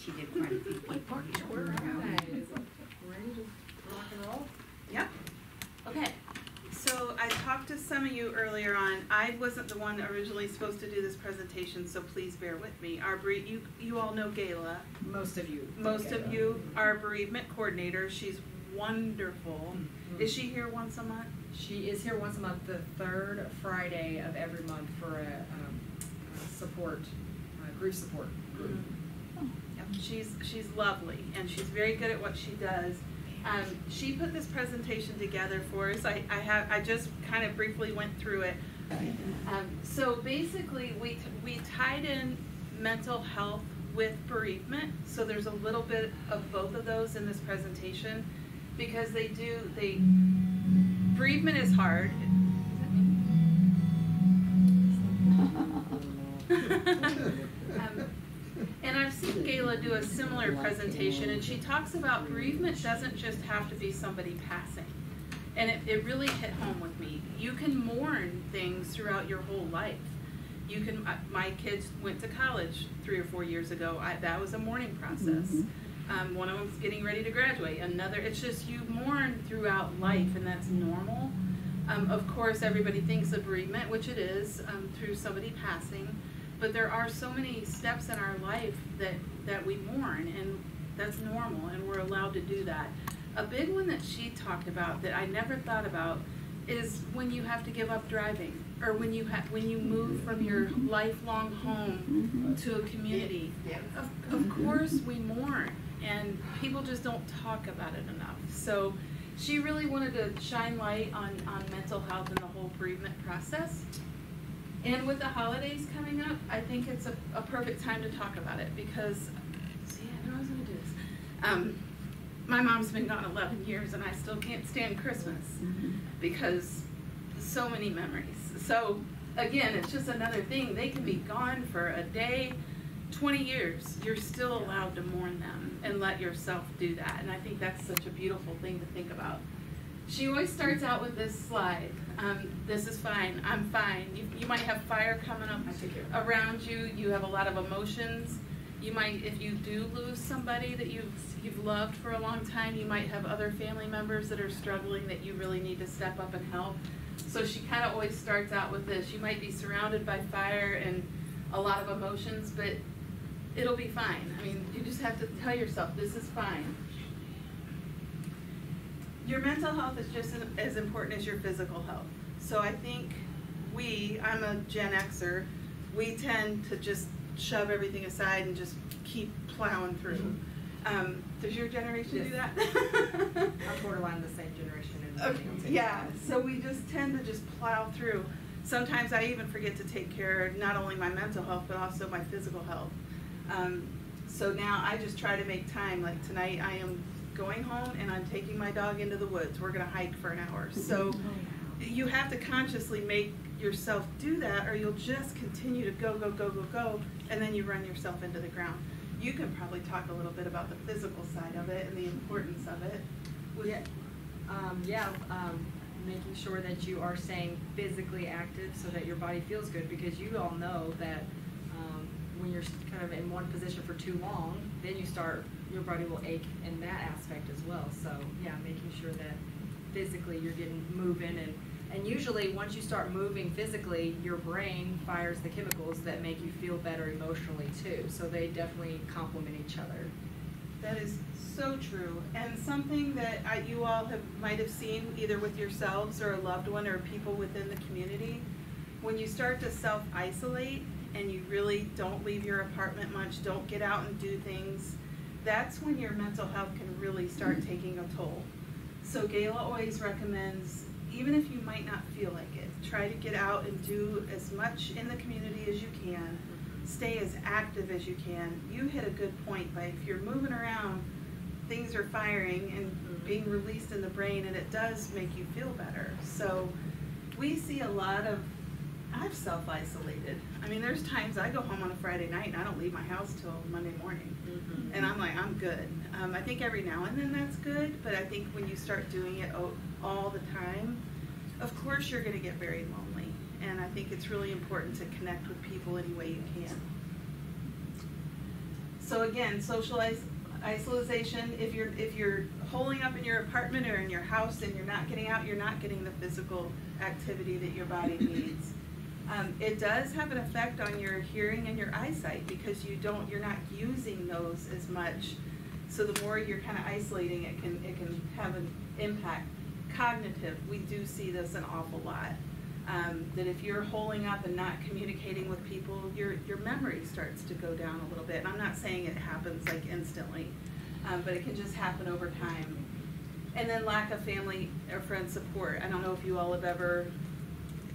she did quite a few white parties for her. Ready to rock and roll? Yep. Okay. So I talked to some of you earlier on. I wasn't the one originally supposed to do this presentation, so please bear with me. You all know Gayla. Most of you. Most of you. Our bereavement coordinator. She's wonderful. Mm-hmm. Is she here once a month? She is here once a month, the third Friday of every month for a grief support group. Mm-hmm. Yep. She's lovely, and she's very good at what she does. She put this presentation together for us. I just kind of briefly went through it. So basically, we tied in mental health with bereavement. So there's a little bit of both of those in this presentation, because bereavement is hard. And I've seen Gayla do a similar presentation, and she talks about bereavement doesn't just have to be somebody passing. And it really hit home with me. You can mourn things throughout your whole life. You can. My kids went to college 3 or 4 years ago. That was a mourning process. Mm-hmm. One of them's getting ready to graduate. Another, it's just you mourn throughout life, and that's normal. Of course, everybody thinks of bereavement, which it is, through somebody passing. But there are so many steps in our life that we mourn, and that's normal, and we're allowed to do that. A big one that she talked about that I never thought about is when you have to give up driving, or when you move from your lifelong home to a community. Of course we mourn, and people just don't talk about it enough. So she really wanted to shine light on mental health and the whole bereavement process. And with the holidays coming up, I think it's a perfect time to talk about it, because, see, I knew I was going to do this. My mom's been gone 11 years, and I still can't stand Christmas because so many memories. So, again, it's just another thing. They can be gone for a day, 20 years. You're still allowed to mourn them and let yourself do that. And I think that's such a beautiful thing to think about. She always starts out with this slide. This is fine. I'm fine. You might have fire coming up around you. You have a lot of emotions. You might, if you do lose somebody that you've loved for a long time, you might have other family members that are struggling that you really need to step up and help. So she kind of always starts out with this. You might be surrounded by fire and a lot of emotions, but it'll be fine. I mean, you just have to tell yourself, this is fine. Your mental health is just as important as your physical health. So I think I'm a Gen Xer, we tend to just shove everything aside and just keep plowing through. Does your generation do that? I'm borderline the same generation. Okay. Yeah, so we just tend to just plow through. Sometimes I even forget to take care of not only my mental health, but also my physical health. So now I just try to make time. Like tonight I am going home and I'm taking my dog into the woods. We're going to hike for an hour. So you have to consciously make yourself do that, or you'll just continue to go, and then you run yourself into the ground. You can probably talk a little bit about the physical side of it and the importance of it. Making sure that you are staying physically active so that your body feels good, because you all know that when you're kind of in one position for too long, then your body will ache in that aspect as well. So yeah, making sure that physically you're getting moving, and usually once you start moving physically, your brain fires the chemicals that make you feel better emotionally too. So they definitely complement each other. That is so true, and something that you all might have seen either with yourselves or a loved one or people within the community. When you start to self-isolate and you really don't leave your apartment much, don't get out and do things, that's when your mental health can really start taking a toll. So Gayla always recommends, even if you might not feel like it, try to get out and do as much in the community as you can. Stay as active as you can. You hit a good point, but if you're moving around, things are firing and being released in the brain, and it does make you feel better. So we see a lot of, I've self-isolated. I mean, there's times I go home on a Friday night and I don't leave my house till Monday morning. And I'm like, I'm good. I think every now and then that's good, but I think when you start doing it all the time, of course you're gonna get very lonely. And I think it's really important to connect with people any way you can. So again, social isolation, if you're holing up in your apartment or in your house and you're not getting out, you're not getting the physical activity that your body needs. It does have an effect on your hearing and your eyesight because you're not using those as much. So the more you're kind of isolating, it can have an impact. Cognitive, we do see this an awful lot. That if you're holding up and not communicating with people, your memory starts to go down a little bit. And I'm not saying it happens like instantly, but it can just happen over time. And then lack of family or friend support. I don't know if you all have ever,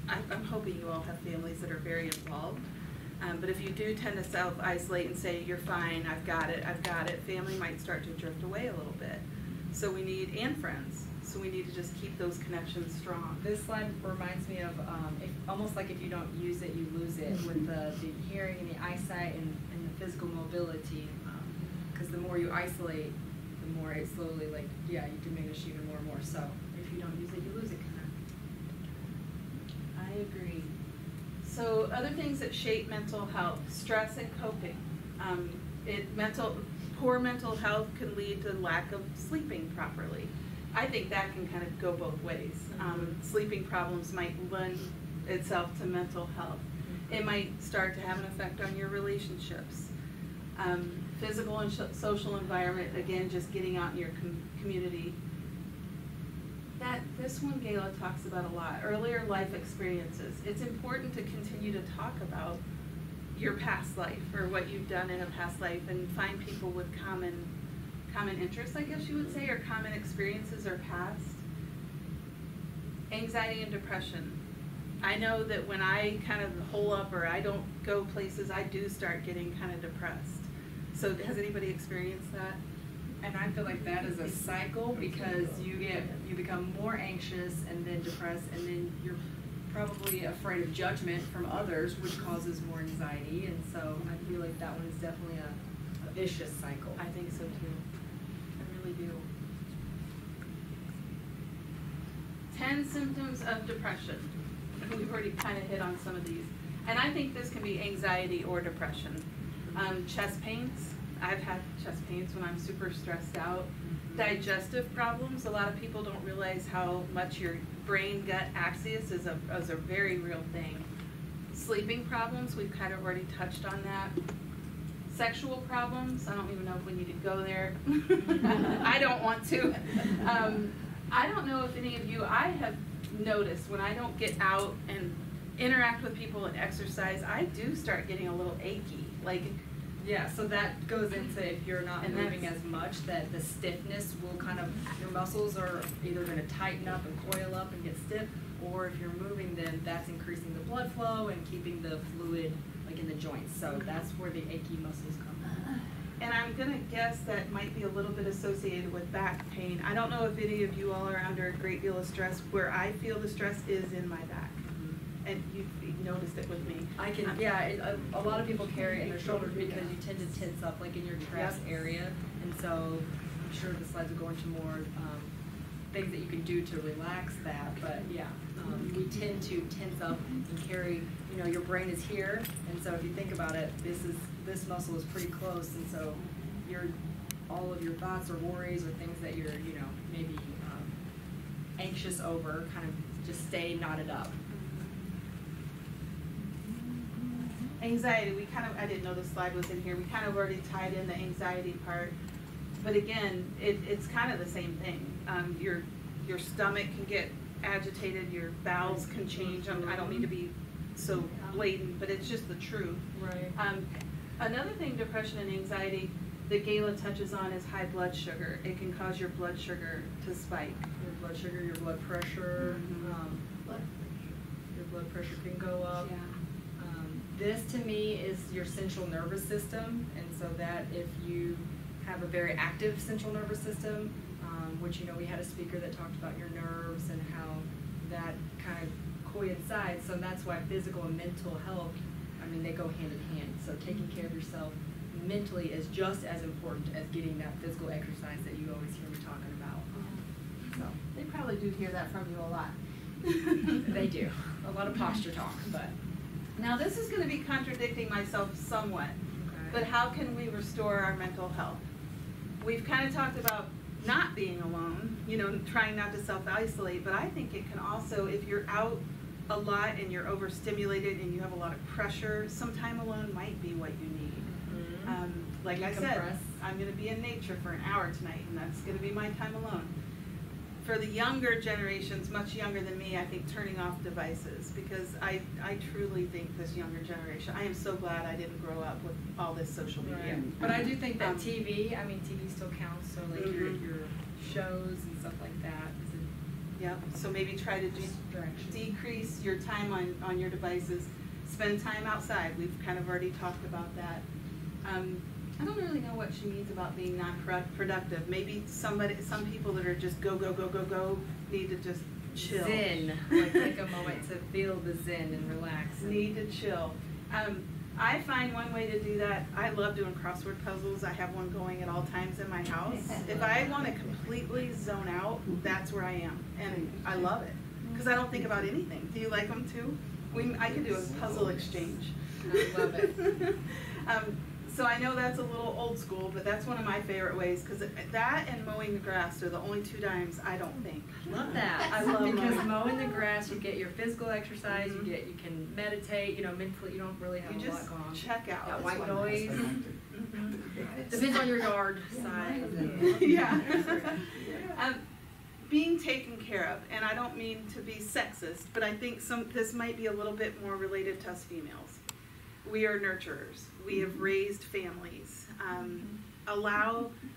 I'm hoping you all have families that are very involved. But if you do tend to self-isolate and say, you're fine, I've got it, family might start to drift away a little bit. So we need, and friends. So we need to just keep those connections strong. This slide reminds me of almost like if you don't use it, you lose it, with the hearing and the eyesight and the physical mobility. Because the more you isolate, the more it slowly, like, yeah, you diminish even more and more. So if you don't use it, you lose it, kind of. I agree. So other things that shape mental health, stress and coping. Poor mental health can lead to lack of sleeping properly. I think that can kind of go both ways. Sleeping problems might lend itself to mental health. It might start to have an effect on your relationships. Physical and social environment, again, just getting out in your community. This one Gayla talks about a lot, earlier life experiences. It's important to continue to talk about your past life or what you've done in a past life and find people with common interests, I guess you would say, or common experiences or past. Anxiety and depression. I know that when I kind of hole up or I don't go places, I do start getting kind of depressed. So has anybody experienced that? And I feel like that is a cycle because you become more anxious and then depressed, and then you're probably afraid of judgment from others, which causes more anxiety. And so I feel like that one is definitely a vicious cycle. I think so too. I really do. 10 symptoms of depression. We've already kind of hit on some of these. And I think this can be anxiety or depression. Chest pains. I've had chest pains when I'm super stressed out. Digestive problems. A lot of people don't realize how much your brain-gut axis is a very real thing. Sleeping problems. We've kind of already touched on that. Sexual problems. I don't even know if we need to go there. I don't want to. I don't know if any of you, I have noticed when I don't get out and interact with people and exercise, I do start getting a little achy. Like, yeah, so that goes into if you're not moving as much, that the stiffness will kind of, your muscles are either going to tighten up and coil up and get stiff, or if you're moving, then that's increasing the blood flow and keeping the fluid like in the joints. So that's where the achy muscles come from. And I'm going to guess that might be a little bit associated with back pain. I don't know if any of you all are under a great deal of stress. Where I feel the stress is in my back. And you've noticed it with me. I can, yeah, a lot of people carry it in their shoulders because you tend to tense up like in your traps area. And so I'm sure the slides will go into more things that you can do to relax that. But yeah, we tend to tense up and carry, you know, your brain is here. And so if you think about it, this muscle is pretty close. And so all of your thoughts or worries or things that you're, you know, maybe anxious over kind of just stay knotted up. Anxiety, I didn't know the slide was in here. We kind of already tied in the anxiety part. But again, it's kind of the same thing. Your stomach can get agitated, your bowels can change. I don't mean to be so blatant, but it's just the truth. Right. Another thing, depression and anxiety, that Gayla touches on is high blood sugar. It can cause your blood sugar to spike. Your blood sugar, your blood pressure. Your blood pressure can go up. Yeah. This to me is your central nervous system, and so that if you have a very active central nervous system, which, you know, we had a speaker that talked about your nerves and how that kind of coincides, so that's why physical and mental health, I mean, they go hand in hand. So taking care of yourself mentally is just as important as getting that physical exercise that you always hear me talking about. So they probably do hear that from you a lot. They do. A lot of posture talk, but. Now this is going to be contradicting myself somewhat. Okay. But how can we restore our mental health? We've kind of talked about not being alone, you know, trying not to self-isolate, but I think it can also, if you're out a lot and you're overstimulated and you have a lot of pressure, some time alone might be what you need. Like I said, I'm going to be in nature for an hour tonight, and that's going to be my time alone. For the younger generations, much younger than me, I think turning off devices, because I truly think this younger generation, I am so glad I didn't grow up with all this social media. Right. But I do think that TV, I mean, TV still counts, so like your shows and stuff like that. Yep, so maybe try to decrease your time on your devices. Spend time outside. We've kind of already talked about that. I don't really know what she means about being non-productive. Maybe some people that are just go, go, go, go, go need to just chill. Zen, like take a moment to feel the zen and relax. Need to chill. I find one way to do that, I love doing crossword puzzles. I have one going at all times in my house. If I want to completely zone out, that's where I am. And I love it, because I don't think about anything. Do you like them too? I can do a puzzle exchange. I love it. So I know that's a little old school, but that's one of my favorite ways, because that and mowing the grass are the only two times I don't think. Love that. I love because mowing the grass, you get your physical exercise, you can meditate, you know, mentally you don't really have a lot going on. Check out. That white noise. Depends on your yard size. Yeah. Being taken care of, and I don't mean to be sexist, but I think this might be a little bit more related to us females. We are nurturers. We have raised families.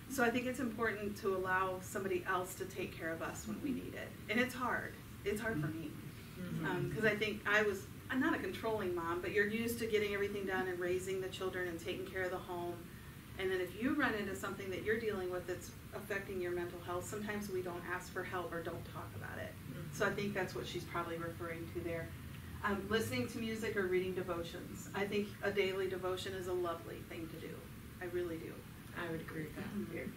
So I think it's important to allow somebody else to take care of us when we need it. And it's hard. It's hard for me. Because I think I'm not a controlling mom, but you're used to getting everything done and raising the children and taking care of the home. And then if you run into something that you're dealing with that's affecting your mental health, sometimes we don't ask for help or don't talk about it. So I think that's what she's probably referring to there. Listening to music or reading devotions. I think a daily devotion is a lovely thing to do. I really do. I would agree with that.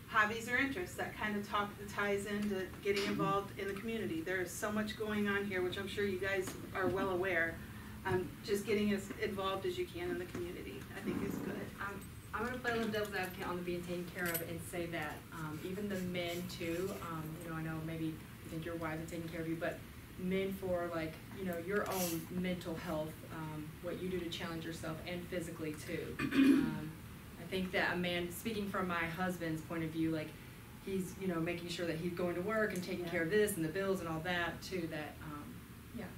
Hobbies or interests, that kind of ties into getting involved in the community. There is so much going on here, which I'm sure you guys are well aware. Just getting as involved as you can in the community, I think is good. I'm going to play a little devil's advocate on the being taken care of and say that even the men too, you know, I know maybe you think your wives are taking care of you, but men for like, you know, your own mental health, what you do to challenge yourself and physically too. I think that a man, speaking from my husband's point of view, like he's, you know, making sure that he's going to work and taking care of this and the bills and all that too, that,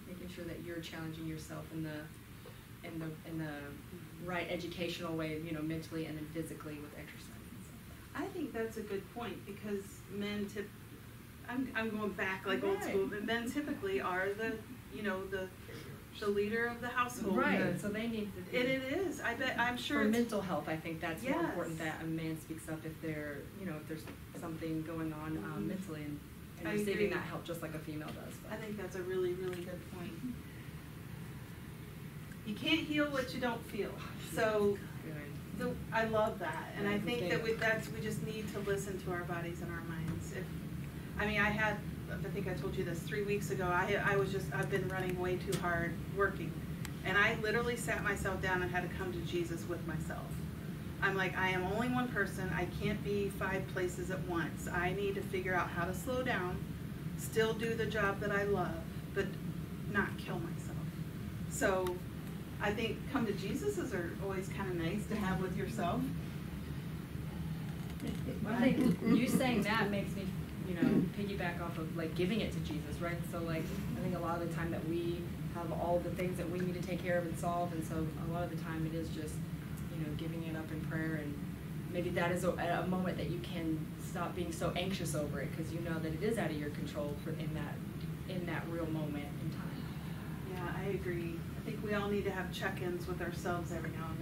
making sure that you're challenging yourself in the right educational way, you know, mentally and then physically with exercise and stuff. I think that's a good point, because men I'm going back like old school, but men typically are the leader of the household. Right. So they need to. It is. I'm sure. For mental health, I think that's more important that a man speaks up if if there's something going on mentally and receiving that help, just like a female does. But. I think that's a really, really good point. You can't heal what you don't feel. So. I love that, and I think that we just need to listen to our bodies and our minds. I think I told you this 3 weeks ago. I've been running way too hard, working, and I literally sat myself down and had to come to Jesus with myself. I'm like, I am only one person. I can't be 5 places at once. I need to figure out how to slow down, still do the job that I love, but not kill myself. So I think come to Jesus are always kind of nice to have with yourself. Well, I think you saying that makes me, piggyback off of like giving it to Jesus, right? So like, I think a lot of the time that we have all the things that we need to take care of and solve, and so a lot of the time it is just, giving it up in prayer, and maybe that is a moment that you can stop being so anxious over it, because you know that it is out of your control in that real moment in time. Yeah, I agree. I think we all need to have check-ins with ourselves every now and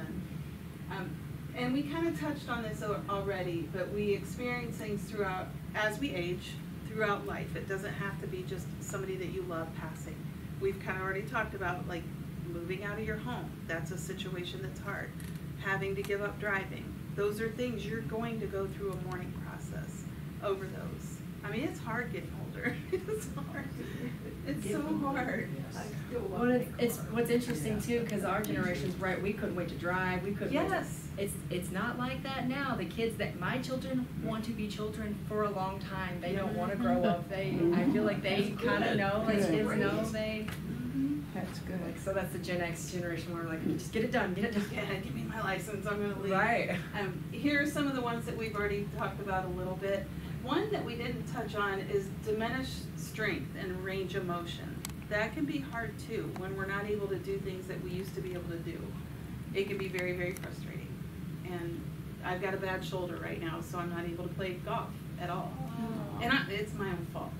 then. And we kind of touched on this already, but we experience things throughout, as we age, throughout life. It doesn't have to be just somebody that you love passing. We've kind of already talked about, like, moving out of your home. That's a situation that's hard. Having to give up driving. Those are things you're going to go through a mourning process over those. I mean, it's hard getting older. It's hard. It's so hard. Well, it's what's interesting too, because our generation's right. We couldn't wait to drive. We couldn't. Yes. It's not like that now. The kids that my children want to be children for a long time. They don't want to grow up. I feel like they kind of know. Like kids know they. That's good. Like, so that's the Gen X generation where we're like, just get it done, get it done. Yeah, give me my license. I'm gonna leave. Right. Here are some of the ones that we've already talked about a little bit. One that we didn't touch on is diminished strength and range of motion. That can be hard too when we're not able to do things that we used to be able to do. It can be very, very frustrating. And I've got a bad shoulder right now, so I'm not able to play golf at all. Oh. And it's my own fault.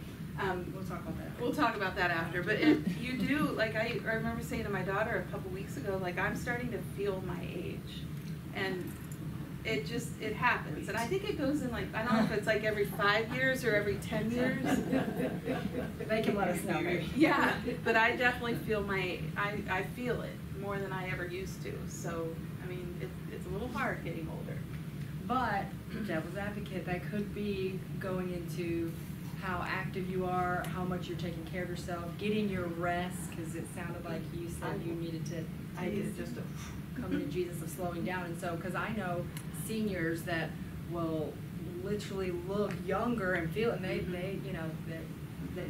We'll talk about that. We'll talk about that after. But if you do, like I remember saying to my daughter a couple weeks ago, like I'm starting to feel my age. And it happens. And I think it goes in like, I don't know if it's like every 5 years or every 10 years. They can let us know. Maybe. Yeah, but I definitely feel I feel it more than I ever used to. So, I mean, it's a little hard getting older. But, devil's advocate, that could be going into how active you are, how much you're taking care of yourself, getting your rest, because it sounded like you said you needed to. I needed just to come into Jesus of slowing down. And so, because I know seniors that will literally look younger and feel, and they you know,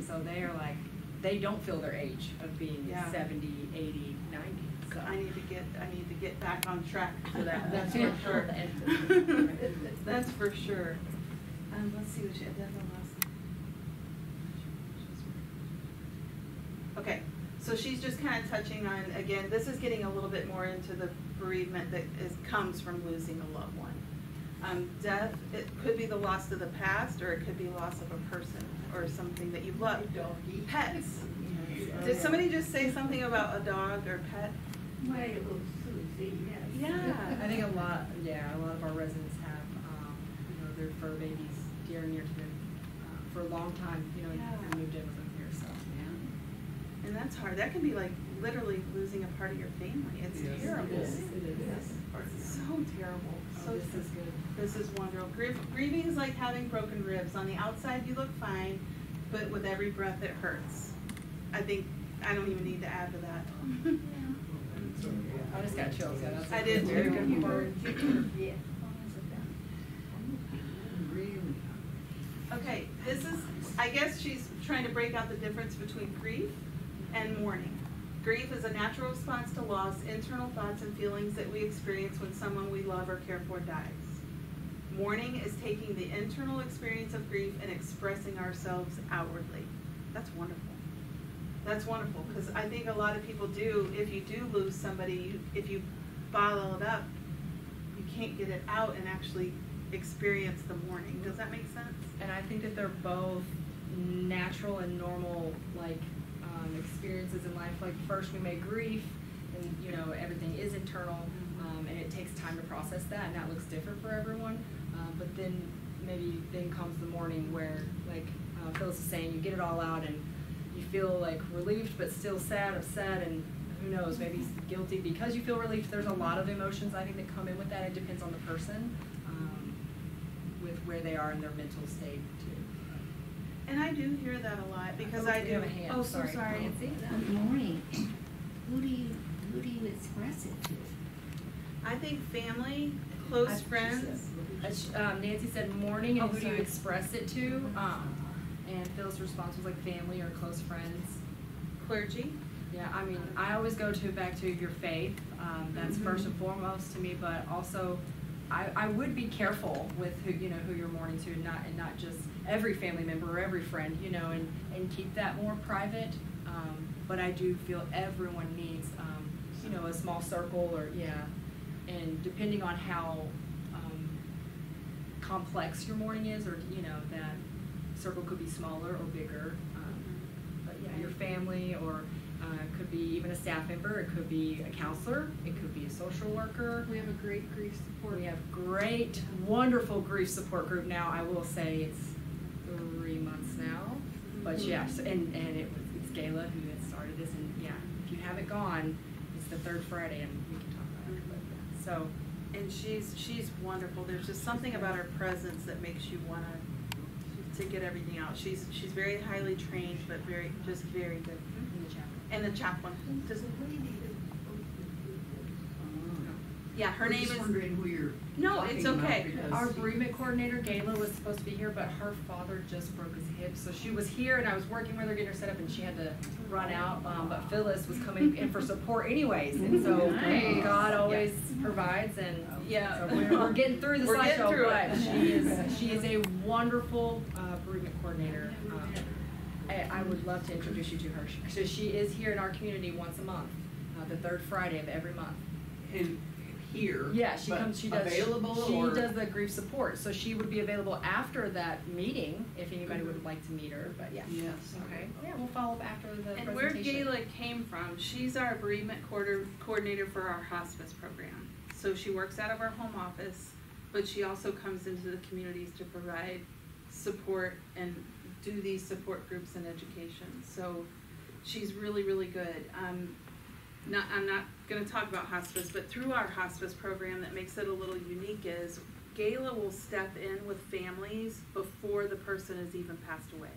so they are like, they don't feel their age of being 70, 80, 90. So I need to get back on track for that. That's for sure. That's for sure. Let's see what she had. Okay, so she's just kind of touching on, again, this is getting a little bit more into the bereavement that comes from losing a loved one. Death, it could be the loss of the past, or it could be loss of a person or something that you love. Pets. Did somebody just say something about a dog or pet? My little Susie, yes. Yeah. I think a lot of our residents have, you know, their fur babies dear and near to them for a long time, you know, and moved in with them here, so. And that's hard. That can be like literally losing a part of your family. It's terrible. It is. It's so terrible. So this is good. This is wonderful. Grieving is like having broken ribs. On the outside you look fine, but with every breath it hurts. I don't even need to add to that. I just got chills. Yeah, that's I did too. Very good word. Okay, this is, I guess she's trying to break out the difference between grief and mourning. Grief is a natural response to loss, internal thoughts and feelings that we experience when someone we love or care for dies. Mourning is taking the internal experience of grief and expressing ourselves outwardly. That's wonderful. That's wonderful, because I think a lot of people do, if you do lose somebody, if you bottle it up, you can't get it out and actually experience the mourning. Does that make sense? And I think that they're both natural and normal, like, experiences in life. Like, first we may grieve, and you know, everything is internal, and it takes time to process that, and that looks different for everyone. But then comes the mourning where, like Phillis is saying, you get it all out and you feel like relieved but still sad, upset, and who knows, maybe guilty because you feel relieved. There's a lot of emotions I think that come in with that. It depends on the person, with where they are in their mental state too. And I do hear that a lot because I do. Have a hand. Oh, so sorry. Nancy. Good morning. Who do you express it to? I think family, close friends. Nancy said mourning, and who do you sorry. express it to? And Phil's response was like family or close friends. Clergy. Yeah, I mean, I always go back to your faith. That's first and foremost to me, but also I would be careful with who you're mourning to, and not just every family member or every friend, and keep that more private. But I do feel everyone needs, a small circle, or and depending on how complex your mourning is, or that circle could be smaller or bigger. But yeah, your family, or it could be even a staff member, it could be a counselor, it could be a social worker. We have a great grief support. We have great, wonderful grief support group now. I will say it's 3 months now, but yes, and it's Gayla who had started this, and if you haven't gone, it's the third Friday, and we can talk about it. But, so, and she's wonderful. There's just something about her presence that makes you want to to get everything out. She's very highly trained, but very good. And the chaplain. Just, yeah, her name is. Wondering who you're No, it's okay. Our bereavement coordinator, Gayla, was supposed to be here, but her father just broke his hip. So she was here, and I was working with her, getting her set up, and she had to run out. But Phyllis was coming in for support anyways. And so Nice. God always provides, and Yeah. so we're getting through the We're getting slideshow, through but it. she is a wonderful bereavement coordinator. I would love to introduce you to her. So she is here in our community once a month, the third Friday of every month. And here. Yeah, she comes. She does. Available She or does the grief support, so she would be available after that meeting if anybody would like to meet her. But yeah. Yes. Okay. Yeah, we'll follow up after the And where presentation. Gayla came from, she's our bereavement coordinator for our hospice program. So she works out of our home office, but she also comes into the communities to provide support and do these support groups and education. So she's really, really good. I'm not going to talk about hospice, but through our hospice program, that makes it a little unique is Gayla will step in with families before the person has even passed away,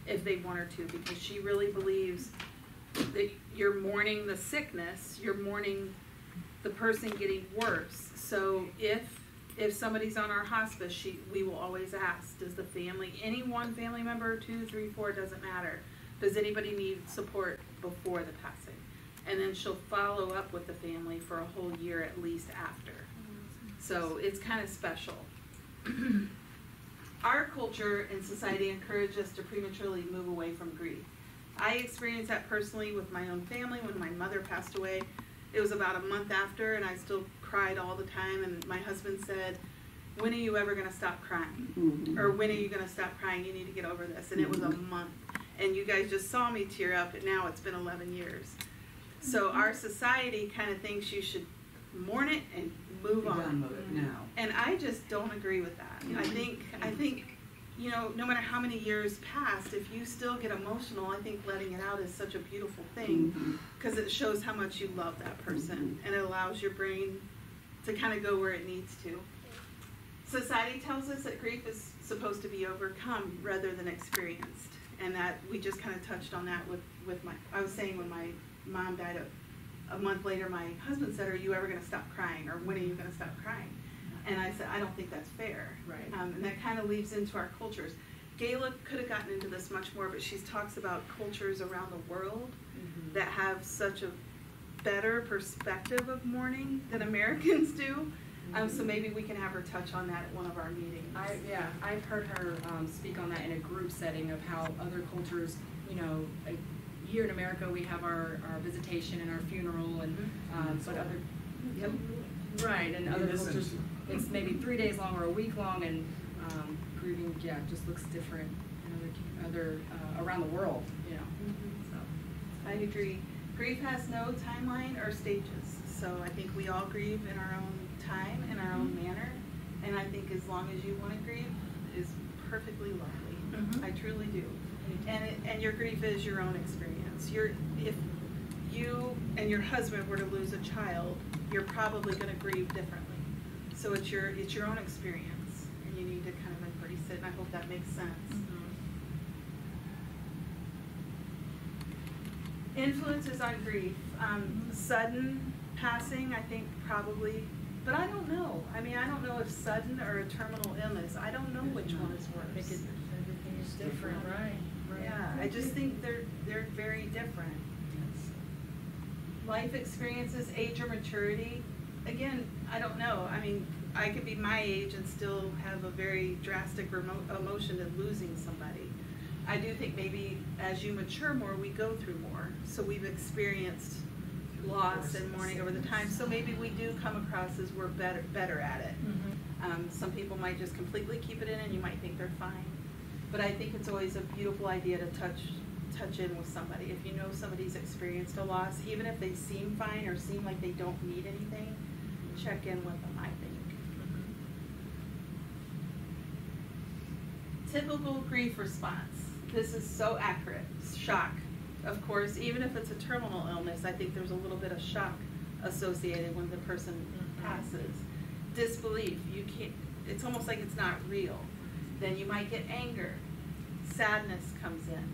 if they want her to, because she really believes that you're mourning the sickness, you're mourning the person getting worse. So if somebody's on our hospice, we will always ask, does the family, any one family member, 2, 3, 4, doesn't matter, does anybody need support before the passing? And then she'll follow up with the family for a whole year at least after. So it's kind of special. Our culture and society encourage us to prematurely move away from grief. I experienced that personally with my own family when my mother passed away. It was about a month after, and I still cried all the time, and my husband said, when are you ever going to stop crying? Mm-hmm. Or when are you going to stop crying? You need to get over this. And it was a month. And you guys just saw me tear up, and now it's been 11 years. So our society kind of thinks you should mourn it and move on. Done with it now. And I just don't agree with that. I think, you know, no matter how many years passed, if you still get emotional, I think letting it out is such a beautiful thing, because it shows how much you love that person, and it allows your brain to kind of go where it needs to. Society tells us that grief is supposed to be overcome rather than experienced, and that we just kind of touched on that with my, I was saying when my mom died a month later, my husband said, are you ever going to stop crying, or when are you going to stop crying? And I said, I don't think that's fair. Right. And that kind of leads into our cultures. Gayla could have gotten into this much more, but she talks about cultures around the world that have such a better perspective of mourning than Americans do. So maybe we can have her touch on that at one of our meetings. I've heard her speak on that in a group setting of how other cultures, you know, here in America we have our visitation and our funeral, and but other, right, and other cultures it's maybe 3 days long or a week long, and grieving, just looks different in other around the world, you know. So I agree. Grief has no timeline or stages, so I think we all grieve in our own time, in our own manner, and I think as long as you want to grieve is perfectly lovely. I truly do. And your grief is your own experience. If you and your husband were to lose a child, you're probably going to grieve differently. So it's your own experience, and you need to kind of embrace it, and I hope that makes sense. Influences on grief. Sudden passing, I think probably, but I don't know. I mean, I don't know if sudden or a terminal illness. I don't know which one is worse. everything is different, right? Yeah, I just think they're very different. Life experiences, age or maturity. Again, I don't know. I mean, I could be my age and still have a very drastic emotion of losing somebody. I do think maybe as you mature more, we go through more. So we've experienced loss and mourning over the time. So maybe we do come across as we're better at it. Some people might just completely keep it in, and you might think they're fine. But I think it's always a beautiful idea to touch in with somebody. If you know somebody's experienced a loss, even if they seem fine or seem like they don't need anything, check in with them, I think. Typical grief response. This is so accurate. Shock. Of course, even if it's a terminal illness, I think there's a little bit of shock associated when the person passes. Disbelief. You can't, it's almost like it's not real. Then you might get anger. sadness comes in.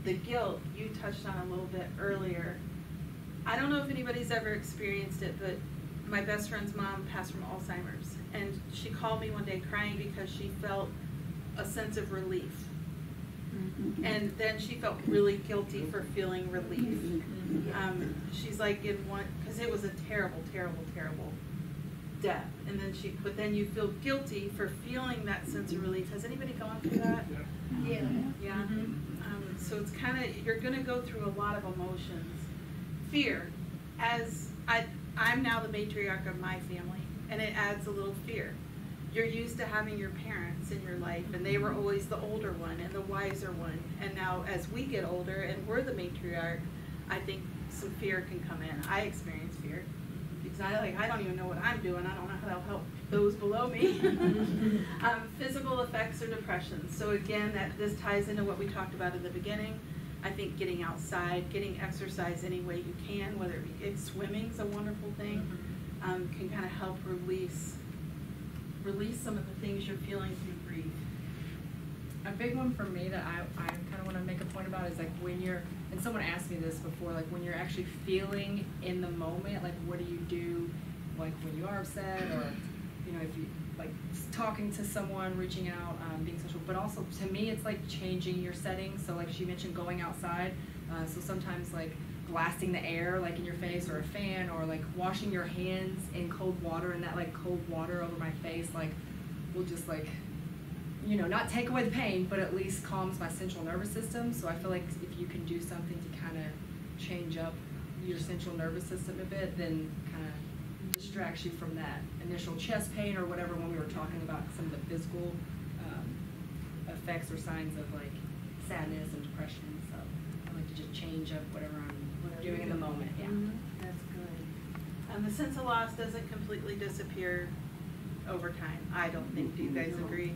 The guilt, you touched on a little bit earlier. I don't know if anybody's ever experienced it, but my best friend's mom passed from Alzheimer's. And she called me one day crying because she felt a sense of relief. And then she felt really guilty for feeling relief. She's like, because it was a terrible, terrible, terrible death. And then but then you feel guilty for feeling that sense of relief. Has anybody gone through that? Yeah. Yeah. So it's kind of, you're going to go through a lot of emotions. Fear, I'm now the matriarch of my family, and it adds a little fear. You're used to having your parents in your life, and they were always the older one and the wiser one. And now as we get older and we're the matriarch, I think some fear can come in. I experience fear because I don't even know what I'm doing. I don't know how to help those below me. Physical effects or depression. So again, this ties into what we talked about at the beginning. I think getting outside, getting exercise any way you can, whether it be swimming's a wonderful thing, can kind of help release some of the things you're feeling through grief. A big one for me that I kind of want to make a point about is like when you're, and someone asked me this before, like when you're actually feeling in the moment, like what do you do, like when you are upset, or you know, if you like talking to someone, reaching out, being social, but also to me it's like changing your setting. So like she mentioned going outside, so sometimes like blasting the air like in your face, or a fan, or like washing your hands in cold water, and that like cold water over my face like will just like, you know, not take away the pain, but at least calms my central nervous system. So I feel like if you can do something to kind of change up your central nervous system a bit, then kind of distracts you from that initial chest pain or whatever when we were talking about some of the physical effects or signs of like sadness and depression. So I like to just change up whatever I'm doing in the moment. Yeah. That's good. The sense of loss doesn't completely disappear over time, I don't think. Do you guys agree?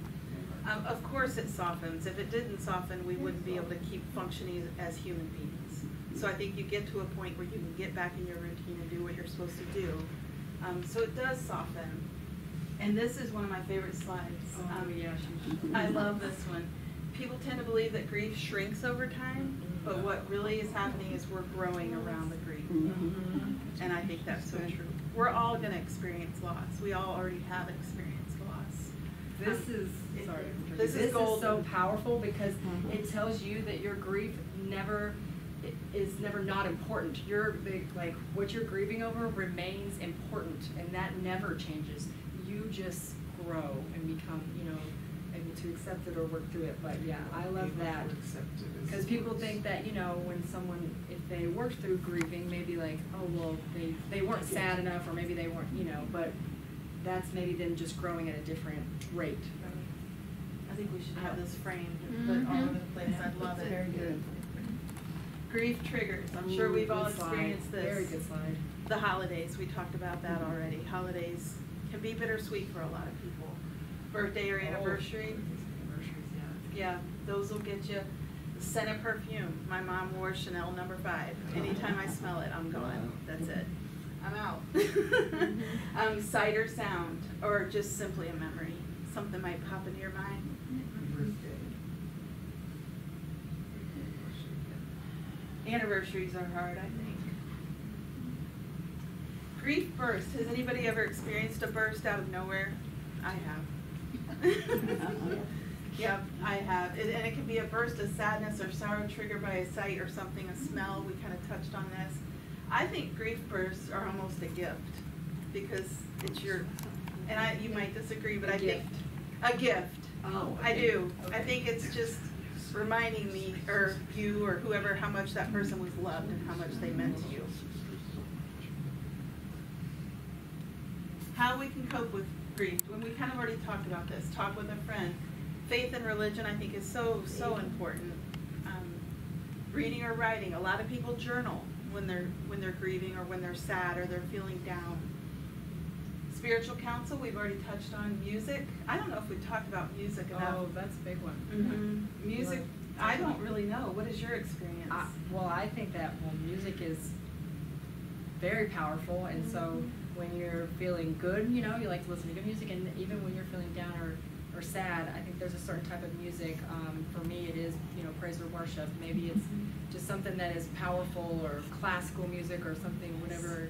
Of course it softens. If it didn't soften, we wouldn't be able to keep functioning as human beings. So I think you get to a point where you can get back in your routine and do what you're supposed to do. So it does soften. And this is one of my favorite slides. I love this one. People tend to believe that grief shrinks over time, but what really is happening is we're growing around the grief. And I think that's so true. We're all going to experience loss. We all already have experienced loss. This is this is so powerful because it tells you that your grief is never not important. Like what you're grieving over remains important, and that never changes. You just grow and become, you know, able to accept it or work through it. But yeah, I love that because people think that, you know, when someone, if they worked through grieving, maybe like, oh well, they weren't sad enough, or maybe they weren't, you know, but that's maybe them just growing at a different rate. I think we should have this framed and put all over the place. I love it. Very good. Grief triggers. I'm sure we've all experienced this. Very good slide. The holidays, we talked about that already. Holidays can be bittersweet for a lot of people. Birthday or anniversary. Yeah, those will get you. The scent of perfume. My mom wore Chanel No. 5. Anytime I smell it, I'm gone. That's it. I'm out. Sight or sound, or just simply a memory. Something might pop into your mind. Anniversaries are hard, I think. Grief burst. Has anybody ever experienced a burst out of nowhere? I have. Yep, I have. And it can be a burst of sadness or sorrow triggered by a sight or something, a smell. We kind of touched on this. I think grief bursts are almost a gift because it's your, and you might disagree, but I think a gift. Oh, I do. Okay. I think it's just reminding me, or you, or whoever, how much that person was loved and how much they meant to you. How we can cope with grief. When we kind of already talked about this, talk with a friend. Faith and religion, I think, is so important. Reading or writing. A lot of people journal when they're grieving or when they're sad or they're feeling down. Spiritual counsel, we've already touched on. Music. I don't know if we've talked about music enough. Oh, that's a big one. Mm-hmm. Music, I don't really know. What is your experience? Well, I think that music is very powerful, and so when you're feeling good, you know, you like to listen to good music, and even when you're feeling down or or sad, I think there's a certain type of music. For me, it is, you know, praise or worship. Maybe it's just something that is powerful, or classical music, or something, whatever,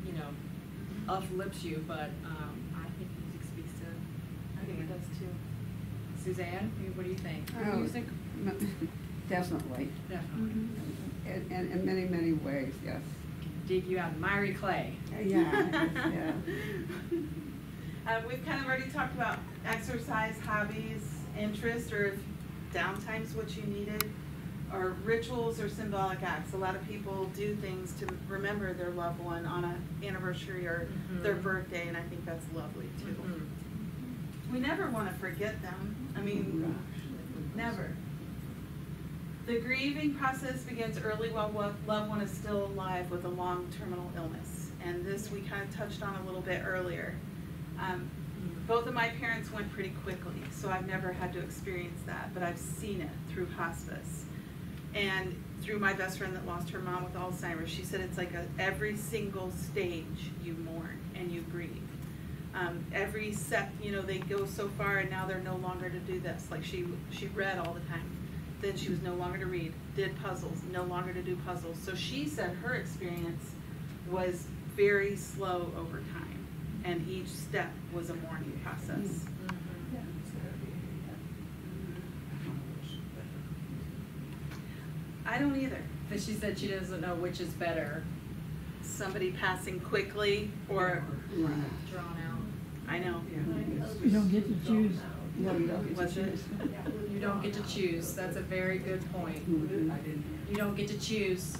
you know, uplifts you. But I think music speaks to. I think it does too. Suzanne, what do you think? Music? Definitely. Definitely. In many, many ways, yes. Dig you out in miry clay. Yeah, yeah. We've kind of already talked about exercise, hobbies, interest, or if downtime's what you needed, or rituals or symbolic acts. A lot of people do things to remember their loved one on an anniversary or their birthday, and I think that's lovely too. We never want to forget them. I mean, never. The grieving process begins early while loved one is still alive with a long terminal illness. And this we kind of touched on a little bit earlier. Both of my parents went pretty quickly, so I've never had to experience that, but I've seen it through hospice. And through my best friend that lost her mom with Alzheimer's, she said it's like every single stage you mourn and you grieve. Every step, you know, they go so far and now they're no longer to do this. Like she read all the time. Then she was no longer to read, did puzzles, no longer to do puzzles. So she said her experience was very slow over time, and each step was a mourning process. I don't either. But she said she doesn't know which is better. Somebody passing quickly or Drawn out. I know. You don't get to choose. Was it? You don't get to choose. That's a very good point. You don't get to choose.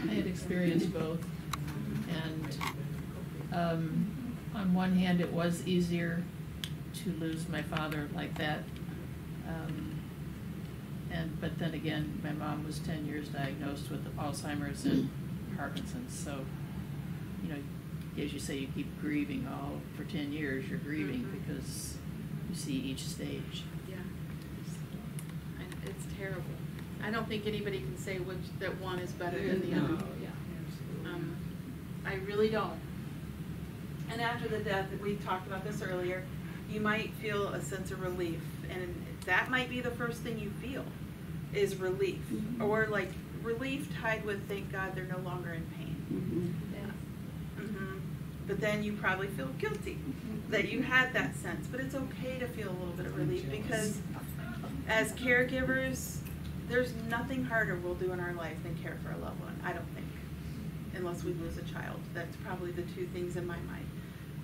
I had experienced both, and on one hand, it was easier to lose my father like that, but then again, my mom was 10 years diagnosed with Alzheimer's and Parkinson's, so, you know, as you say, you keep grieving all for 10 years. You're grieving because you see each stage. Yeah, it's terrible. I don't think anybody can say that one is better than the other. I really don't. And after the death, we talked about this earlier, you might feel a sense of relief, and that might be the first thing you feel is relief, or like relief tied with thank God they're no longer in pain. But then you probably feel guilty that you had that sense. But it's okay to feel a little bit of relief, because as caregivers, there's nothing harder we'll do in our life than care for a loved one, I don't think, unless we lose a child. That's probably the two things in my mind.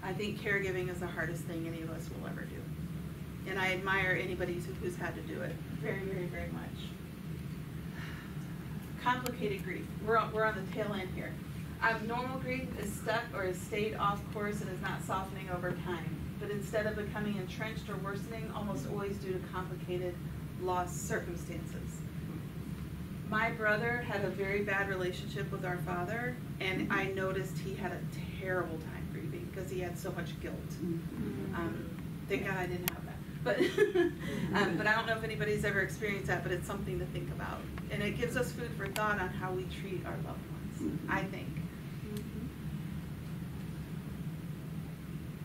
I think caregiving is the hardest thing any of us will ever do. And I admire anybody who's had to do it very, very, very much. Complicated grief. We're on the tail end here. Abnormal grief is stuck or has stayed off course and is not softening over time, but instead of becoming entrenched or worsening, almost always due to complicated loss circumstances. My brother had a very bad relationship with our father, and I noticed he had a terrible time grieving because he had so much guilt. Thank God I didn't have that. But I don't know if anybody's ever experienced that, but it's something to think about. And it gives us food for thought on how we treat our loved ones, I think.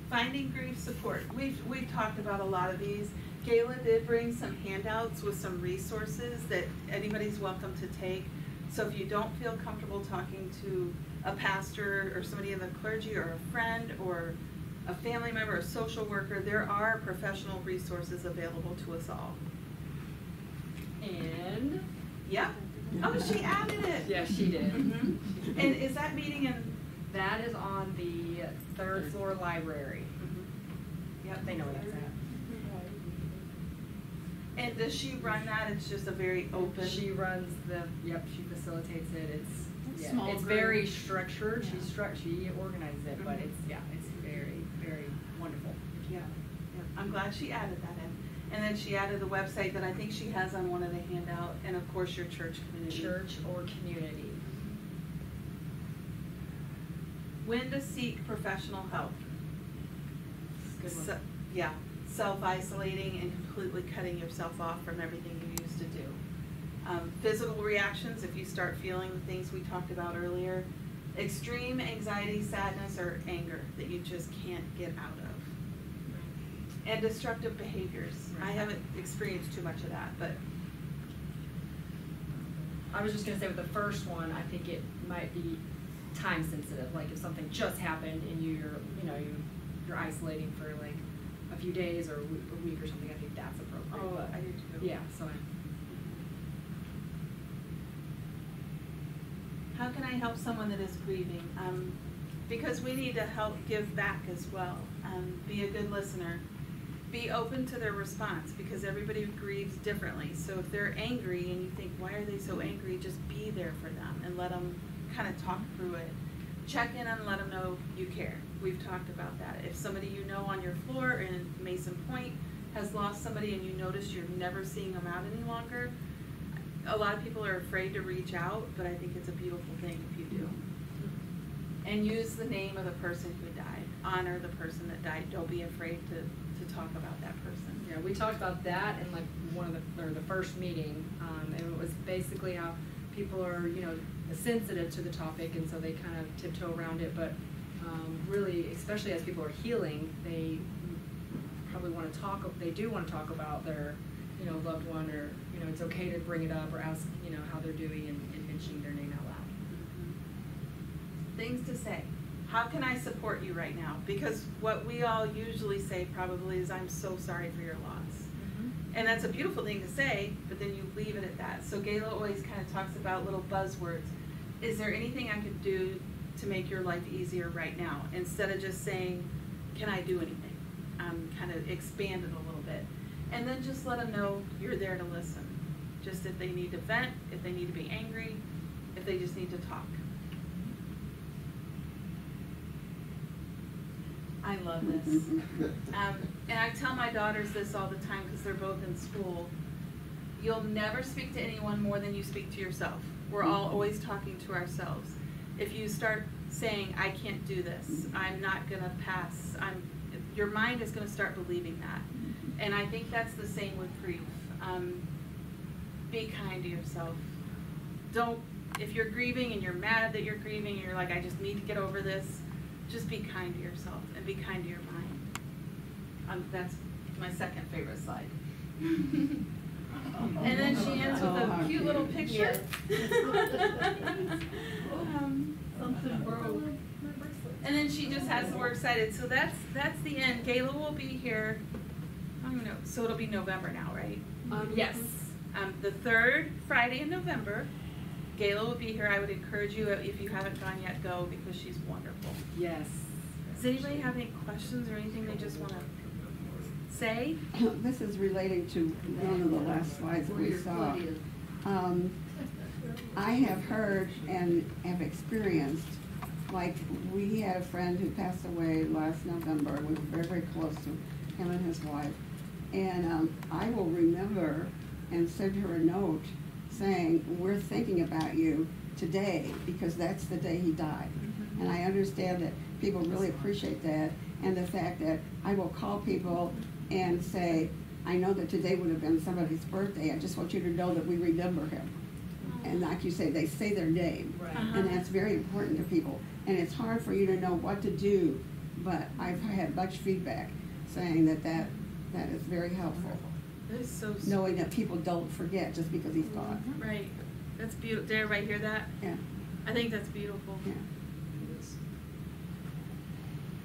Finding grief support. We've talked about a lot of these. Kayla did bring some handouts with some resources that anybody's welcome to take. So if you don't feel comfortable talking to a pastor or somebody in the clergy or a friend or a family member, a social worker, there are professional resources available to us all. And yep. Oh, she added it. yeah, she did. And is that meeting in? That is on the third floor library. Yep, they know where that's at. And does she run that? It's just a very open. She runs the. Yep, she facilitates it. It's small it's group. very structured. She organizes it, but it's very, very wonderful. Yeah. I'm glad she added that in. And then she added the website that I think she has on one of the handout, and of course your church community. Church or community. When to seek professional help. Good one. Yeah, self-isolating and completely cutting yourself off from everything you used to do. Physical reactions, if you start feeling the things we talked about earlier, extreme anxiety, sadness, or anger that you just can't get out of. And destructive behaviors. I haven't experienced too much of that, but I was just gonna say with the first one, I think it might be time sensitive. Like if something just happened and you're isolating for like a few days or a week or something, I think that's appropriate. oh, But I do too. yeah, so How can I help someone that is grieving? Because we need to help give back as well. Be a good listener. Be open to their response, because everybody grieves differently. So if they're angry and you think, why are they so angry? Just be there for them and let them kind of talk through it. Check in and let them know you care. We've talked about that. If somebody you know on your floor in Mason Pointe has lost somebody and you notice you're never seeing them out any longer, a lot of people are afraid to reach out, but I think it's a beautiful thing if you do. And use the name of the person who died. Honor the person that died. Don't be afraid to talk about that person. yeah, we talked about that in like the first meeting, and it was basically how people are sensitive to the topic, and so they kind of tiptoe around it. But really, especially as people are healing, they probably want to talk. They do want to talk about their loved one, or it's okay to bring it up or ask how they're doing and mentioning their name out loud. Things to say. How can I support you right now? Because what we all usually say probably is, I'm so sorry for your loss. And that's a beautiful thing to say, but then you leave it at that. So Gayla always kind of talks about little buzzwords. Is there anything I could do to make your life easier right now? Instead of just saying, can I do anything? Kind of expand it a little bit. And then just let them know you're there to listen. Just if they need to vent, if they need to be angry, if they just need to talk. I love this. And I tell my daughters this all the time because they're both in school. You'll never speak to anyone more than you speak to yourself. We're all always talking to ourselves. If you start saying, I can't do this, I'm not going to pass, your mind is going to start believing that. And I think that's the same with grief. Be kind to yourself. If you're grieving and you're mad that you're grieving and you're like, I just need to get over this, just be kind to yourself and be kind to your mind. That's my second favorite slide. And then she ends with a cute little picture. Something broke. And then she just has the work cited. So that's the end. Gayla will be here. I don't know. So it'll be November now, right? Yes. The third Friday in November. Gayla will be here. I would encourage you, if you haven't gone yet, go, because she's wonderful. Yes. Does anybody have any questions or anything they just want to say? This is relating to one of the last slides that we saw. I have heard and have experienced, like we had a friend who passed away last November. We were very, very close to him and his wife. And I will remember and send her a note saying, we're thinking about you today because that's the day he died. And I understand that people really appreciate that, and the fact that I will call people and say, I know that today would have been somebody's birthday. I just want you to know that we remember him. And like you say, they say their name. Right. And that's very important to people. And it's hard for you to know what to do, but I've had much feedback saying that is very helpful. That is so sweet. Knowing that people don't forget just because he's gone. Right. That's beautiful. Did everybody hear that? Yeah. I think that's beautiful. Yeah.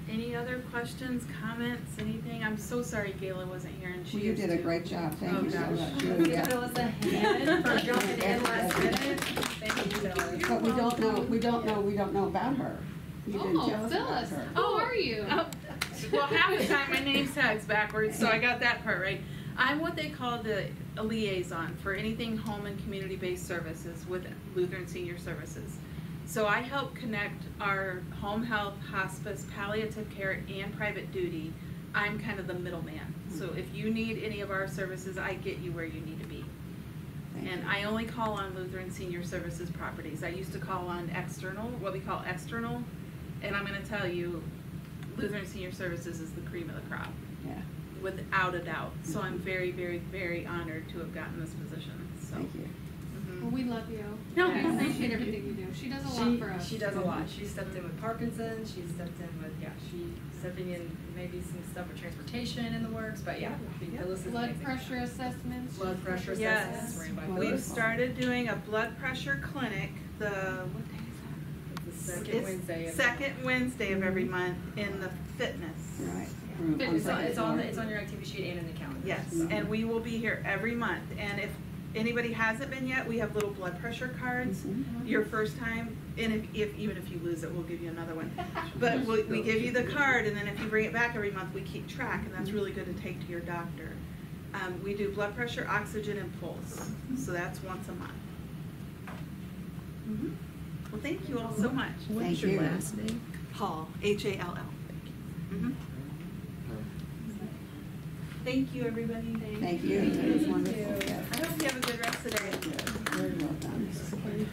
Any other questions, comments, anything? I'm so sorry Gayla wasn't here, and she Well, you is did a too. great job. Thank you so gosh. much. Give Yeah. Phillis a hand for jumping in last minute. Thank you, Phillis. But we don't know about her. You didn't tell us about Phillis, her. how are you? Oh, well, half the time my name tag's backwards, so I got that part right. I'm what they call a liaison for anything home and community-based services with Lutheran Senior Services. So I help connect our home health, hospice, palliative care, and private duty. I'm kind of the middleman. So if you need any of our services, I get you where you need to be. And I only call on Lutheran Senior Services properties. I used to call on external, what we call external, and I'm going to tell you, Lutheran Senior Services is the cream of the crop. Yeah. Without a doubt. So I'm very, very, very honored to have gotten this position. So. Thank you. Mhm. Well, we love you. No, Yes. I appreciate everything you do. She does a lot for us. She does a lot. She stepped in with Parkinson's. She stepped in with she's stepping in maybe some stuff with transportation in the works. But yeah, Phillis is Blood amazing. pressure assessments. Blood pressure Yes. assessments. ran by We've Phillis Hall. started doing a blood pressure clinic what day It's is the that? second Wednesday. Second Wednesday of every month in the fitness. Right. It's on your activity sheet and in the calendar. Yes, and we will be here every month. And if anybody hasn't been yet, we have little blood pressure cards. Your first time, and even if you lose it, we'll give you another one. But we give you the card, and then if you bring it back every month, we keep track, and that's really good to take to your doctor. We do blood pressure, oxygen, and pulse. So that's once a month. Well, thank you all so much. What's your last name? Hall, Hall. Thank you, everybody. Thank you. That was wonderful. I hope you have a good rest of the day. Very well done.